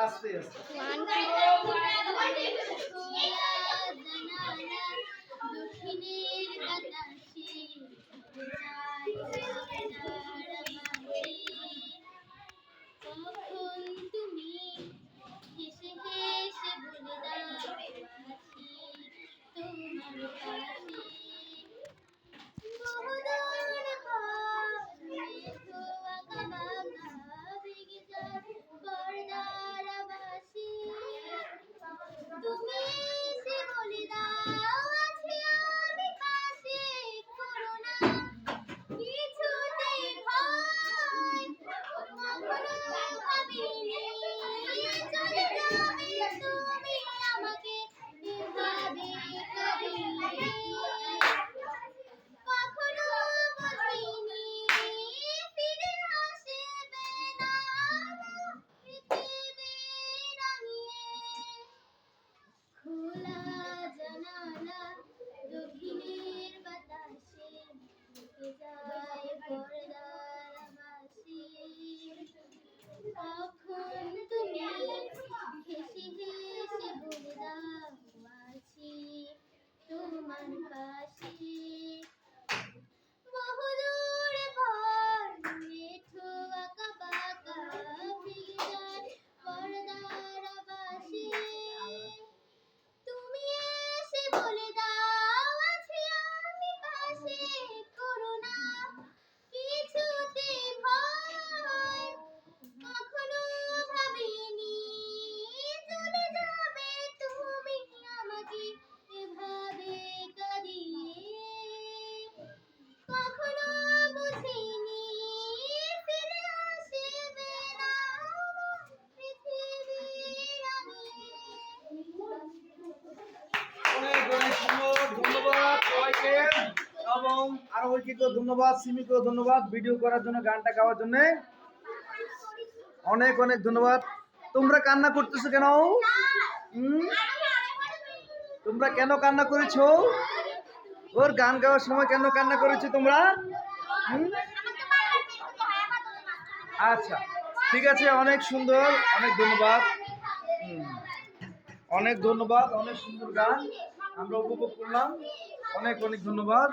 আস্তে আস্তে। তুমি হেসে হেসে বলে দাও তোমার কাছে বহুদূর ঘরে ধোয়া কাবাগা ভেঙে যায় পর্দার বাসি তুমি এসে বলে দাও আছি আমি পাশে করো না কিছুতে ভয় কখনো ভাবিনি চলে যাবে তুমি আমাকে এভাবে কাঁদিয়ে কখনো বুঝিনি ফিরে আসবে না পৃথিবী রাঙিয়ে খোলা জানালা দক্ষিণের বাতাসে ঢুকে যায় পর্দার বাসি কখন তুমি হেসে হেসে বলে দাও আছি তোমার পাশে বহুদূর ভর মেঠো আঁকা বাঁকা ভেঙে যায় পর্দার বাসি তুমি এসে বলে দাও আছি আমি পাশে করো না কিছুতে ভয় কখনো ভাবিনি চলে যাবে তুমি আমাকে এভাবে কাঁদিয়ে কখনো বুঝিনি ফিরে আসবে না পৃথিবী রাঙিয়ে। অনেক অনেক সুন্দর, ধন্যবাদ সবাইকে। এবং আরোহীকেও ধন্যবাদ, সিমিকেও ধন্যবাদ ভিডিও করার জন্য, গানটা গাওয়ার জন্য অনেক অনেক ধন্যবাদ। তোমরা কান্না করতেছো কেন? তোমরা কেন কান্না করেছো? ওর গান গাওয়ার সময় কেন কান্না করেছো তোমরা? আচ্ছা ঠিক আছে, অনেক সুন্দর, অনেক ধন্যবাদ। অনেক ধন্যবাদ, অনেক সুন্দর গান আমরা উপভোগ করলাম। অনেক অনেক ধন্যবাদ।